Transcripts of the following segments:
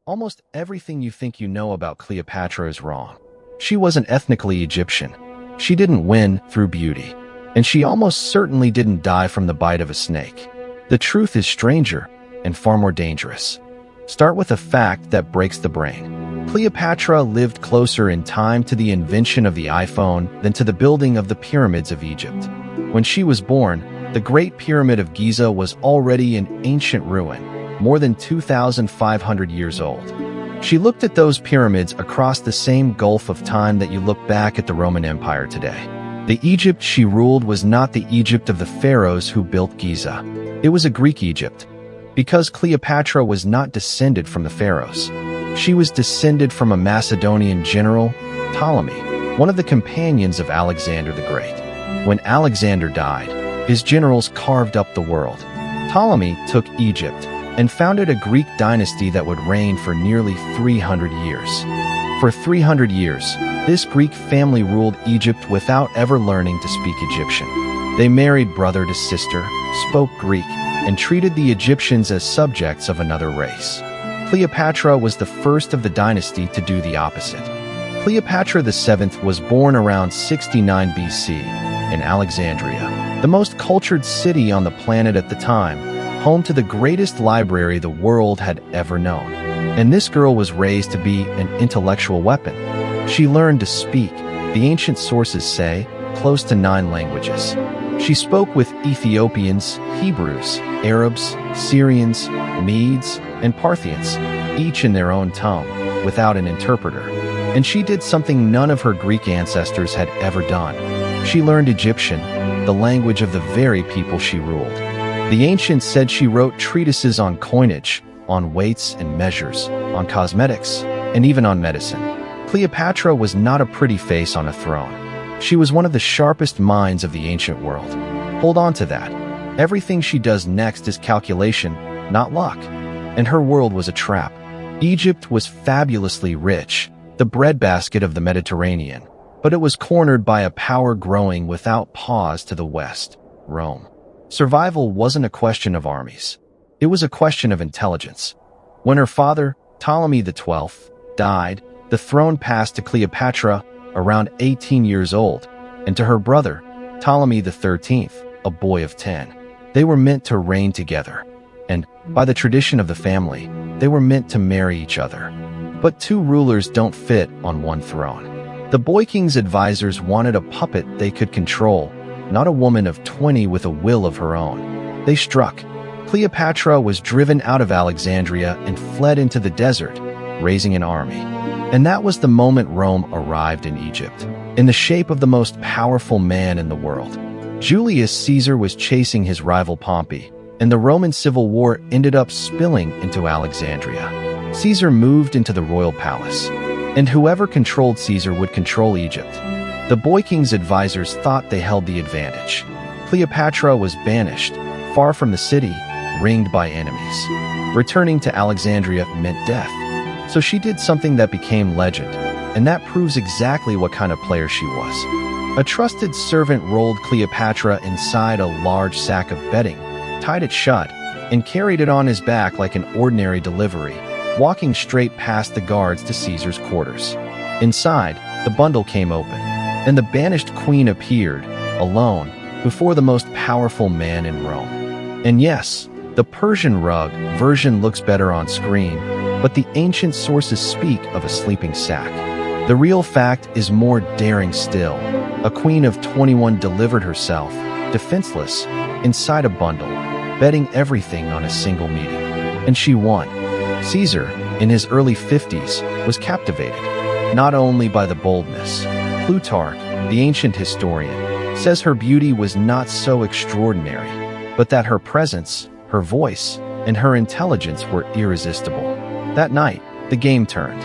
Almost everything you think you know about Cleopatra is wrong. She wasn't ethnically Egyptian. She didn't win through beauty. And she almost certainly didn't die from the bite of a snake. The truth is stranger and far more dangerous. Start with a fact that breaks the brain. Cleopatra lived closer in time to the invention of the iPhone than to the building of the pyramids of Egypt. When she was born, the Great Pyramid of Giza was already in ancient ruin, more than 2,500 years old. She looked at those pyramids across the same gulf of time that you look back at the Roman Empire today. The Egypt she ruled was not the Egypt of the pharaohs who built Giza. It was a Greek Egypt. Because Cleopatra was not descended from the pharaohs. She was descended from a Macedonian general, Ptolemy, one of the companions of Alexander the Great. When Alexander died, his generals carved up the world. Ptolemy took Egypt and founded a Greek dynasty that would reign for nearly 300 years. For 300 years, this Greek family ruled Egypt without ever learning to speak Egyptian. They married brother to sister, spoke Greek, and treated the Egyptians as subjects of another race. Cleopatra was the first of the dynasty to do the opposite. Cleopatra VII was born around 69 BC in Alexandria, the most cultured city on the planet at the time, home to the greatest library the world had ever known. And this girl was raised to be an intellectual weapon. She learned to speak, the ancient sources say, close to 9 languages. She spoke with Ethiopians, Hebrews, Arabs, Syrians, Medes, and Parthians, each in their own tongue, without an interpreter. And she did something none of her Greek ancestors had ever done. She learned Egyptian, the language of the very people she ruled. The ancients said she wrote treatises on coinage, on weights and measures, on cosmetics, and even on medicine. Cleopatra was not a pretty face on a throne. She was one of the sharpest minds of the ancient world. Hold on to that. Everything she does next is calculation, not luck. And her world was a trap. Egypt was fabulously rich, the breadbasket of the Mediterranean, but it was cornered by a power growing without pause to the west, Rome. Survival wasn't a question of armies. It was a question of intelligence. When her father, Ptolemy XII, died, the throne passed to Cleopatra around 18 years old, and to her brother, Ptolemy XIII, a boy of 10. They were meant to reign together, and, by the tradition of the family, they were meant to marry each other. But 2 rulers don't fit on one throne. The boy king's advisors wanted a puppet they could control, not a woman of 20 with a will of her own. They struck. Cleopatra was driven out of Alexandria and fled into the desert, raising an army. And that was the moment Rome arrived in Egypt, in the shape of the most powerful man in the world. Julius Caesar was chasing his rival Pompey, and the Roman Civil War ended up spilling into Alexandria. Caesar moved into the royal palace, and whoever controlled Caesar would control Egypt. The boy king's advisors thought they held the advantage. Cleopatra was banished, far from the city, ringed by enemies. Returning to Alexandria meant death. So she did something that became legend, and that proves exactly what kind of player she was. A trusted servant rolled Cleopatra inside a large sack of bedding, tied it shut, and carried it on his back like an ordinary delivery, walking straight past the guards to Caesar's quarters. Inside, the bundle came open, and the banished queen appeared, alone, before the most powerful man in Rome. And yes, the Persian rug version looks better on screen, but the ancient sources speak of a sleeping sack. The real fact is more daring still. A queen of 21 delivered herself, defenseless, inside a bundle, betting everything on a single meeting. And she won. Caesar, in his early 50s, was captivated, not only by the boldness. Plutarch, the ancient historian, says her beauty was not so extraordinary, but that her presence, her voice, and her intelligence were irresistible. That night, the game turned.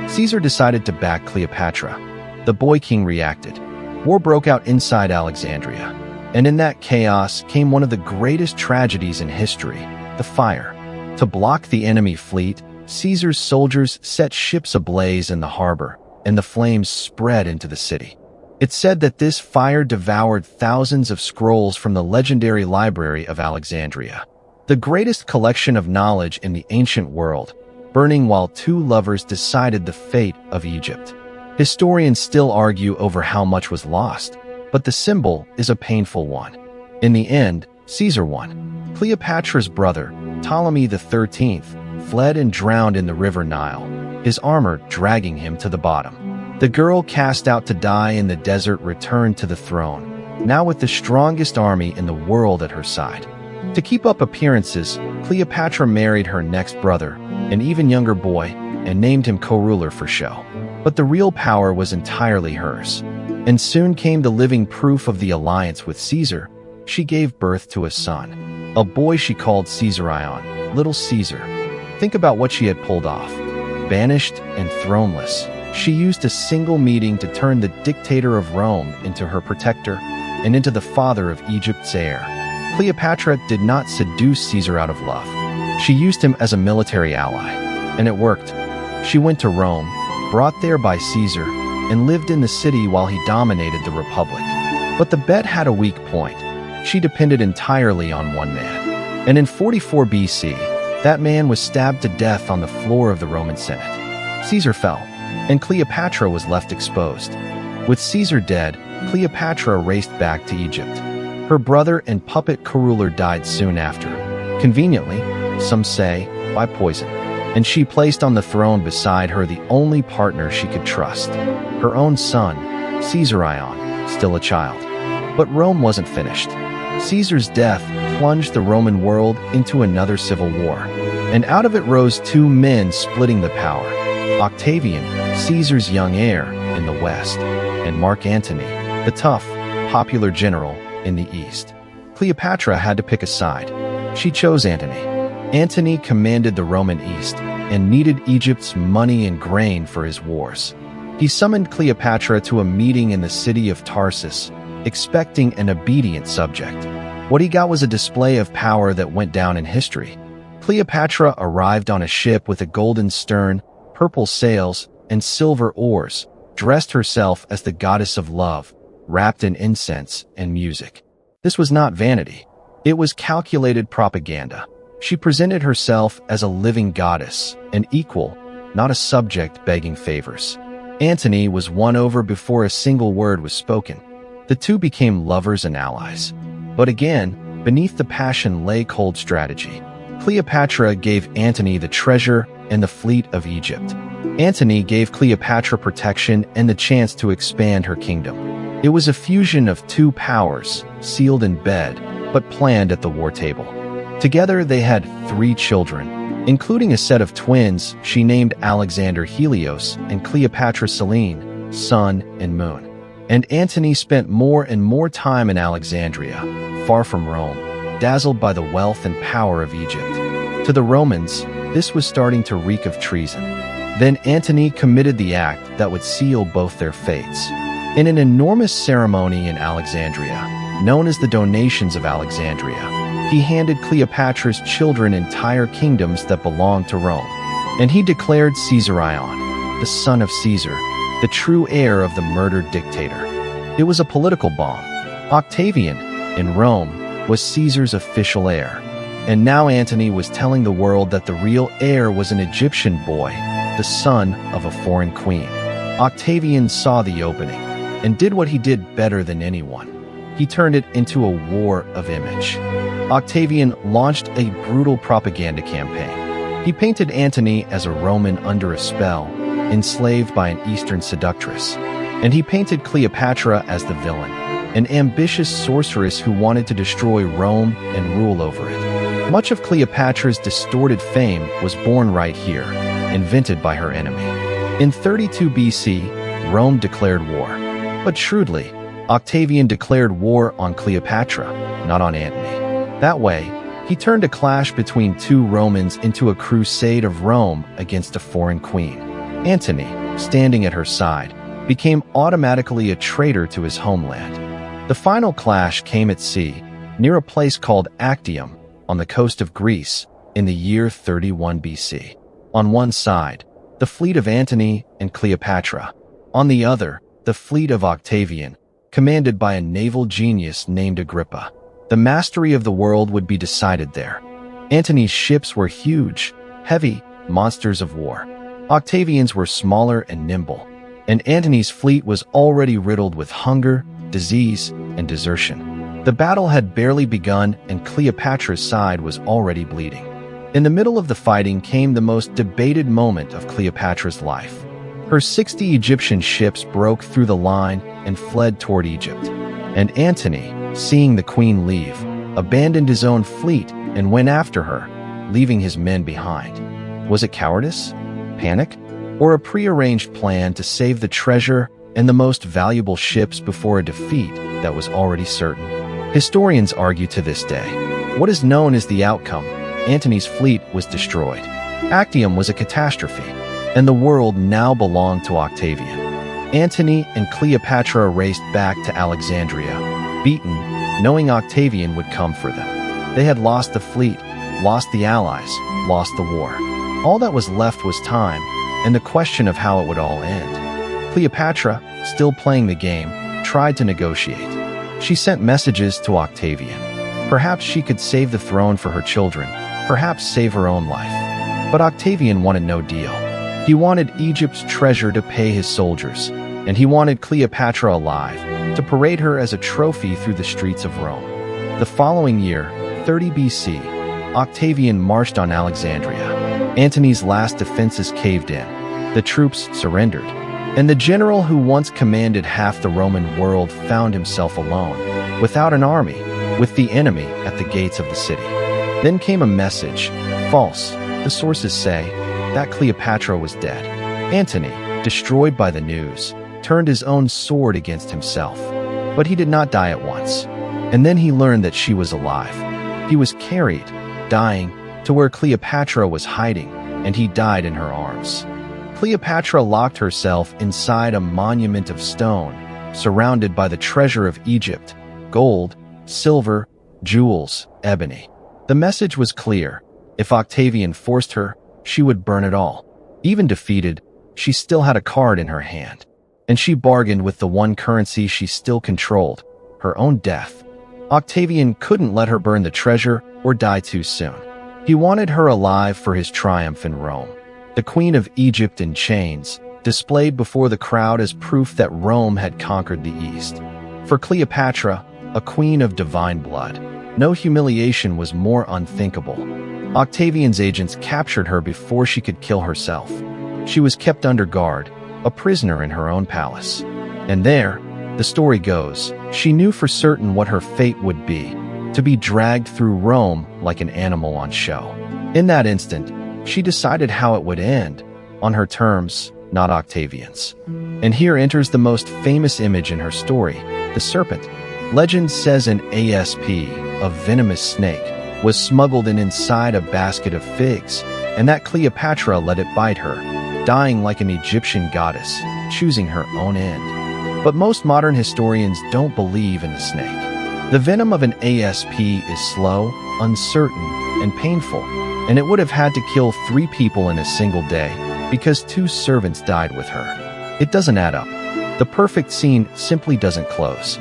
Caesar decided to back Cleopatra. The boy king reacted. War broke out inside Alexandria. And in that chaos came one of the greatest tragedies in history, the fire. To block the enemy fleet, Caesar's soldiers set ships ablaze in the harbor, and the flames spread into the city. It's said that this fire devoured thousands of scrolls from the legendary library of Alexandria, the greatest collection of knowledge in the ancient world. burning while two lovers decided the fate of Egypt. Historians still argue over how much was lost, but the symbol is a painful one. In the end, Caesar won. Cleopatra's brother, Ptolemy XIII, fled and drowned in the river Nile, his armor dragging him to the bottom. The girl cast out to die in the desert returned to the throne, now with the strongest army in the world at her side. To keep up appearances, Cleopatra married her next brother, an even younger boy, and named him co-ruler for show. But the real power was entirely hers. And soon came the living proof of the alliance with Caesar. She gave birth to a son, a boy she called Caesarion, Little Caesar. Think about what she had pulled off. Banished and throneless, she used a single meeting to turn the dictator of Rome into her protector and into the father of Egypt's heir. Cleopatra did not seduce Caesar out of love. She used him as a military ally, and it worked. She went to Rome, brought there by Caesar, and lived in the city while he dominated the Republic. But the bet had a weak point. She depended entirely on one man. And in 44 BC, that man was stabbed to death on the floor of the Roman Senate. Caesar fell, and Cleopatra was left exposed. With Caesar dead, Cleopatra raced back to Egypt. Her brother and puppet co-ruler died soon after. Conveniently, some say, by poison. And she placed on the throne beside her the only partner she could trust, her own son, Caesarion, still a child. But Rome wasn't finished. Caesar's death plunged the Roman world into another civil war, and out of it rose two men splitting the power: Octavian, Caesar's young heir, in the west, and Mark Antony, the tough, popular general, in the east. Cleopatra had to pick a side. She chose Antony. Antony commanded the Roman East and needed Egypt's money and grain for his wars. He summoned Cleopatra to a meeting in the city of Tarsus, expecting an obedient subject. What he got was a display of power that went down in history. Cleopatra arrived on a ship with a golden stern, purple sails, and silver oars, dressed herself as the goddess of love, wrapped in incense and music. This was not vanity. It was calculated propaganda. She presented herself as a living goddess, an equal, not a subject begging favors. Antony was won over before a single word was spoken. The two became lovers and allies. But again, beneath the passion lay cold strategy. Cleopatra gave Antony the treasure and the fleet of Egypt. Antony gave Cleopatra protection and the chance to expand her kingdom. It was a fusion of two powers, sealed in bed, but planned at the war table. Together they had 3 children, including a set of twins she named Alexander Helios and Cleopatra Selene, sun and moon. And Antony spent more and more time in Alexandria, far from Rome, dazzled by the wealth and power of Egypt. To the Romans, this was starting to reek of treason. Then Antony committed the act that would seal both their fates. In an enormous ceremony in Alexandria, known as the Donations of Alexandria, he handed Cleopatra's children entire kingdoms that belonged to Rome. And he declared Caesarion, the son of Caesar, the true heir of the murdered dictator. It was a political bomb. Octavian, in Rome, was Caesar's official heir. And now Antony was telling the world that the real heir was an Egyptian boy, the son of a foreign queen. Octavian saw the opening and did what he did better than anyone. He turned it into a war of image. Octavian launched a brutal propaganda campaign. He painted Antony as a Roman under a spell, enslaved by an Eastern seductress. And he painted Cleopatra as the villain, an ambitious sorceress who wanted to destroy Rome and rule over it. Much of Cleopatra's distorted fame was born right here, invented by her enemy. In 32 BC, Rome declared war. But shrewdly, Octavian declared war on Cleopatra, not on Antony. That way, he turned a clash between two Romans into a crusade of Rome against a foreign queen. Antony, standing at her side, became automatically a traitor to his homeland. The final clash came at sea, near a place called Actium, on the coast of Greece, in the year 31 BC. On one side, the fleet of Antony and Cleopatra. On the other, the fleet of Octavian, commanded by a naval genius named Agrippa. The mastery of the world would be decided there. Antony's ships were huge, heavy, monsters of war. Octavian's were smaller and nimble, and Antony's fleet was already riddled with hunger, disease, and desertion. The battle had barely begun, and Cleopatra's side was already bleeding. In the middle of the fighting came the most debated moment of Cleopatra's life. Her 60 Egyptian ships broke through the line and fled toward Egypt. And Antony, seeing the queen leave, abandoned his own fleet and went after her, leaving his men behind. Was it cowardice, panic, or a prearranged plan to save the treasure and the most valuable ships before a defeat that was already certain? Historians argue to this day. What is known as the outcome: Antony's fleet was destroyed. Actium was a catastrophe, and the world now belonged to Octavian. Antony and Cleopatra raced back to Alexandria, beaten, knowing Octavian would come for them. They had lost the fleet, lost the allies, lost the war. All that was left was time, and the question of how it would all end. Cleopatra, still playing the game, tried to negotiate. She sent messages to Octavian. Perhaps she could save the throne for her children, perhaps save her own life. But Octavian wanted no deal. He wanted Egypt's treasure to pay his soldiers, and he wanted Cleopatra alive, to parade her as a trophy through the streets of Rome. The following year, 30 BC, Octavian marched on Alexandria. Antony's last defenses caved in. The troops surrendered, and the general who once commanded half the Roman world found himself alone, without an army, with the enemy at the gates of the city. Then came a message, false, the sources say, that Cleopatra was dead. Antony, destroyed by the news, turned his own sword against himself. But he did not die at once. And then he learned that she was alive. He was carried, dying, to where Cleopatra was hiding, and he died in her arms. Cleopatra locked herself inside a monument of stone, surrounded by the treasure of Egypt: gold, silver, jewels, ebony. The message was clear. If Octavian forced her, she would burn it all. Even defeated, she still had a card in her hand, and she bargained with the one currency she still controlled: her own death. Octavian couldn't let her burn the treasure or die too soon. He wanted her alive for his triumph in Rome. The Queen of Egypt in chains, displayed before the crowd as proof that Rome had conquered the East. For Cleopatra, a queen of divine blood, no humiliation was more unthinkable. Octavian's agents captured her before she could kill herself. She was kept under guard, a prisoner in her own palace. And there, the story goes, she knew for certain what her fate would be: to be dragged through Rome like an animal on show. In that instant, she decided how it would end, on her terms, not Octavian's. And here enters the most famous image in her story, the serpent. Legend says an asp, a venomous snake, was smuggled inside a basket of figs, and that Cleopatra let it bite her, dying like an Egyptian goddess, choosing her own end. But most modern historians don't believe in the snake. The venom of an asp is slow, uncertain, and painful, and it would have had to kill 3 people in a single day because 2 servants died with her. It doesn't add up. The perfect scene simply doesn't close.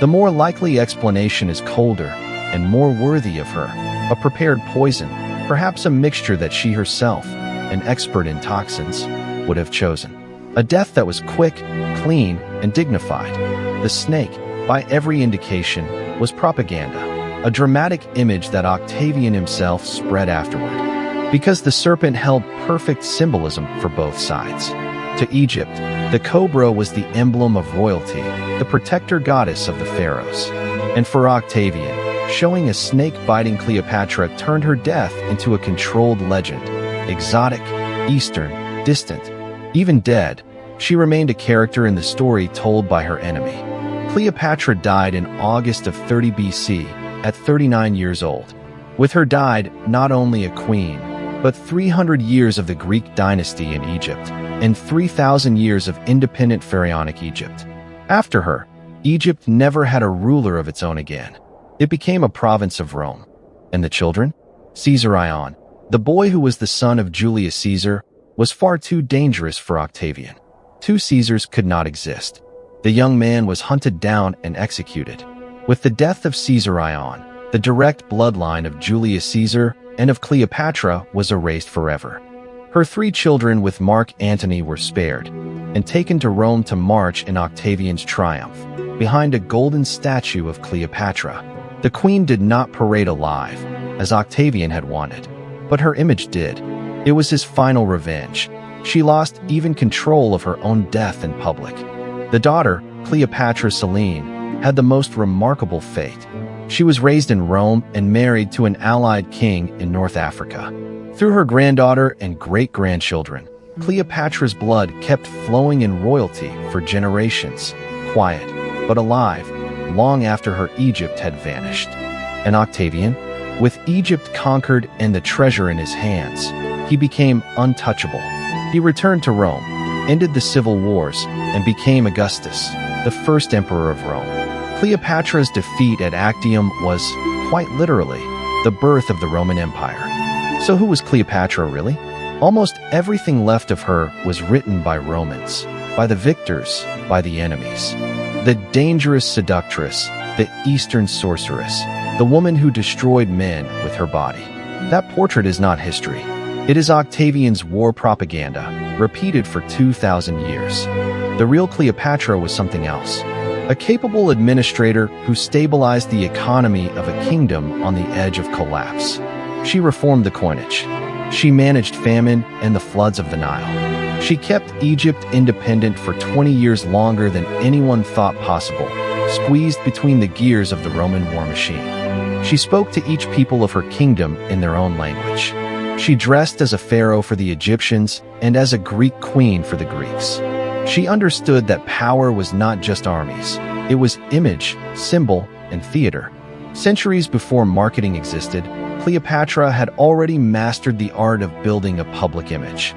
The more likely explanation is colder and more worthy of her: a prepared poison, perhaps a mixture that she herself, an expert in toxins, would have chosen. A death that was quick, clean, and dignified. The snake, by every indication, was propaganda, a dramatic image that Octavian himself spread afterward. Because the serpent held perfect symbolism for both sides. To Egypt, the cobra was the emblem of royalty, the protector goddess of the pharaohs. And for Octavian, showing a snake biting Cleopatra turned her death into a controlled legend. Exotic, Eastern, distant, even dead, she remained a character in the story told by her enemy. Cleopatra died in August of 30 BC, at 39 years old. With her died not only a queen, but 300 years of the Greek dynasty in Egypt, and 3,000 years of independent pharaonic Egypt. After her, Egypt never had a ruler of its own again. It became a province of Rome. And the children? Caesarion, the boy who was the son of Julius Caesar, was far too dangerous for Octavian. 2 Caesars could not exist. The young man was hunted down and executed. With the death of Caesarion, the direct bloodline of Julius Caesar and of Cleopatra was erased forever. Her 3 children with Mark Antony were spared and taken to Rome to march in Octavian's triumph, behind a golden statue of Cleopatra. The queen did not parade alive, as Octavian had wanted, but her image did. It was his final revenge. She lost even control of her own death in public. The daughter, Cleopatra Selene, had the most remarkable fate. She was raised in Rome and married to an allied king in North Africa. Through her granddaughter and great-grandchildren, Cleopatra's blood kept flowing in royalty for generations, quiet, but alive, long after her Egypt had vanished. And Octavian, with Egypt conquered and the treasure in his hands, he became untouchable. He returned to Rome, ended the civil wars, and became Augustus, the first emperor of Rome. Cleopatra's defeat at Actium was, quite literally, the birth of the Roman Empire. So who was Cleopatra really? Almost everything left of her was written by Romans, by the victors, by the enemies. The dangerous seductress, the Eastern sorceress, the woman who destroyed men with her body. That portrait is not history. It is Octavian's war propaganda, repeated for 2,000 years. The real Cleopatra was something else. A capable administrator who stabilized the economy of a kingdom on the edge of collapse. She reformed the coinage. She managed famine and the floods of the Nile. She kept Egypt independent for 20 years longer than anyone thought possible, squeezed between the gears of the Roman war machine. She spoke to each people of her kingdom in their own language. She dressed as a pharaoh for the Egyptians and as a Greek queen for the Greeks. She understood that power was not just armies. It was image, symbol, and theater. Centuries before marketing existed, Cleopatra had already mastered the art of building a public image.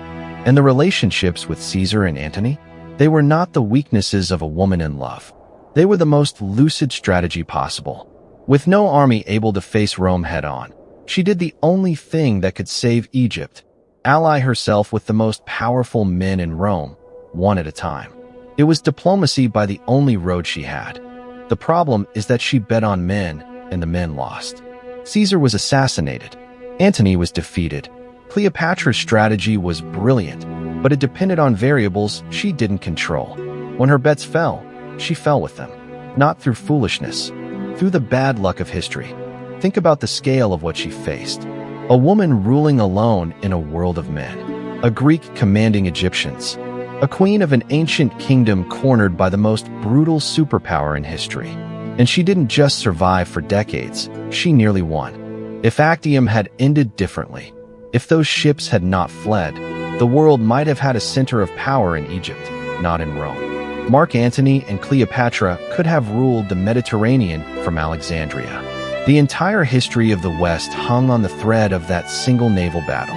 And the relationships with Caesar and Antony? They were not the weaknesses of a woman in love. They were the most lucid strategy possible. With no army able to face Rome head-on, she did the only thing that could save Egypt, ally herself with the most powerful men in Rome, one at a time. It was diplomacy by the only road she had. The problem is that she bet on men, and the men lost. Caesar was assassinated. Antony was defeated. Cleopatra's strategy was brilliant, but it depended on variables she didn't control. When her bets fell, she fell with them. Not through foolishness, through the bad luck of history. Think about the scale of what she faced. A woman ruling alone in a world of men. A Greek commanding Egyptians. A queen of an ancient kingdom cornered by the most brutal superpower in history. And she didn't just survive for decades, she nearly won. If Actium had ended differently, if those ships had not fled, the world might have had a center of power in Egypt, not in Rome. Mark Antony and Cleopatra could have ruled the Mediterranean from Alexandria. The entire history of the West hung on the thread of that single naval battle.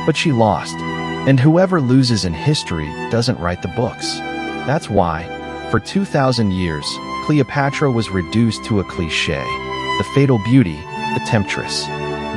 But she lost, and whoever loses in history doesn't write the books. That's why, for 2,000 years, Cleopatra was reduced to a cliché, the fatal beauty, the temptress.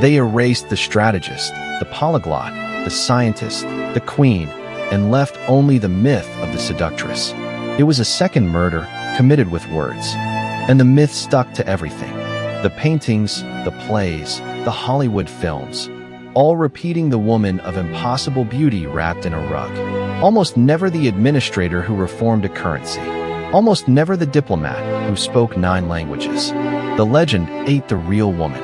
They erased the strategist, the polyglot, the scientist, the queen, and left only the myth of the seductress. It was a second murder, committed with words. And the myth stuck to everything. The paintings, the plays, the Hollywood films, all repeating the woman of impossible beauty wrapped in a rug. Almost never the administrator who reformed a currency. Almost never the diplomat who spoke 9 languages. The legend ate the real woman.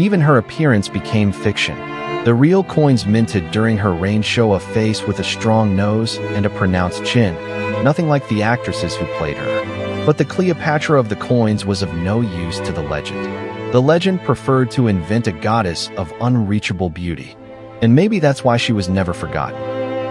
Even her appearance became fiction. The real coins minted during her reign show a face with a strong nose and a pronounced chin, nothing like the actresses who played her. But the Cleopatra of the coins was of no use to the legend. The legend preferred to invent a goddess of unreachable beauty. And maybe that's why she was never forgotten.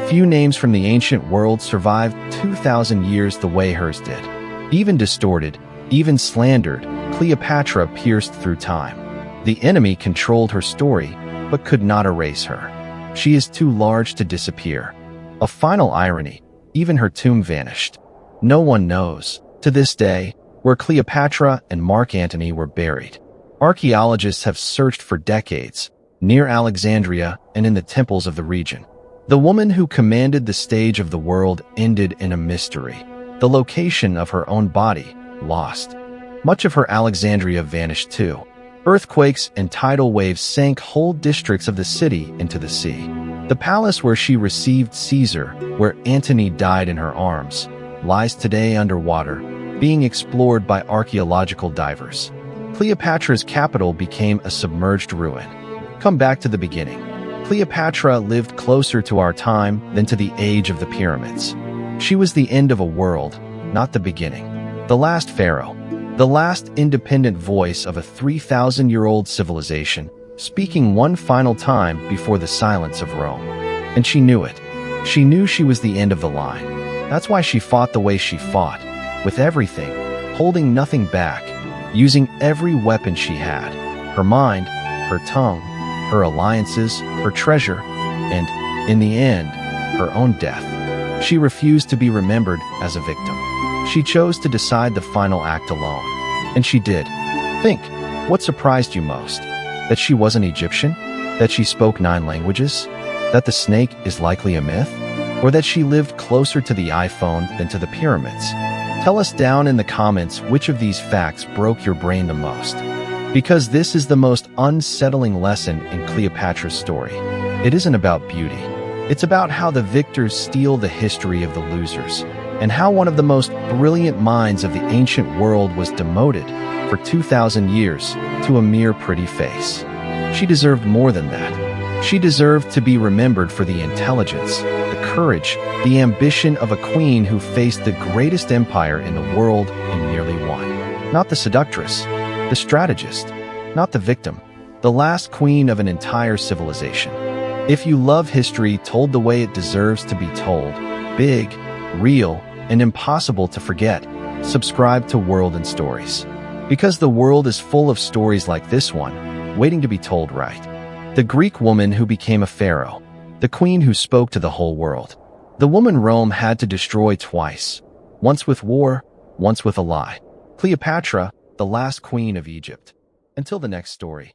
Few names from the ancient world survived 2,000 years the way hers did. Even distorted, even slandered, Cleopatra pierced through time. The enemy controlled her story, but could not erase her. She is too large to disappear. A final irony, even her tomb vanished. No one knows, to this day, where Cleopatra and Mark Antony were buried. Archaeologists have searched for decades, near Alexandria and in the temples of the region. The woman who commanded the stage of the world ended in a mystery. The location of her own body, lost. Much of her Alexandria vanished too. Earthquakes and tidal waves sank whole districts of the city into the sea. The palace where she received Caesar, where Antony died in her arms, lies today underwater, being explored by archaeological divers. Cleopatra's capital became a submerged ruin. Come back to the beginning. Cleopatra lived closer to our time than to the age of the pyramids. She was the end of a world, not the beginning. The last pharaoh, the last independent voice of a 3,000-year-old civilization, speaking one final time before the silence of Rome. And she knew it. She knew she was the end of the line. That's why she fought the way she fought, with everything, holding nothing back, using every weapon she had, her mind, her tongue, her alliances, her treasure, and, in the end, her own death. She refused to be remembered as a victim. She chose to decide the final act alone. And she did. Think, what surprised you most? That she wasn't Egyptian? That she spoke 9 languages? That the snake is likely a myth? Or that she lived closer to the iPhone than to the pyramids? Tell us down in the comments which of these facts broke your brain the most. Because this is the most unsettling lesson in Cleopatra's story. It isn't about beauty. It's about how the victors steal the history of the losers, and how one of the most brilliant minds of the ancient world was demoted for 2,000 years to a mere pretty face. She deserved more than that. She deserved to be remembered for the intelligence, the courage, the ambition of a queen who faced the greatest empire in the world and nearly won. Not the seductress, the strategist, not the victim, the last queen of an entire civilization. If you love history told the way it deserves to be told, big, real, and impossible to forget, subscribe to World and Stories. Because the world is full of stories like this one, waiting to be told right. The Greek woman who became a pharaoh, the queen who spoke to the whole world. The woman Rome had to destroy twice, once with war, once with a lie. Cleopatra, the last queen of Egypt. Until the next story.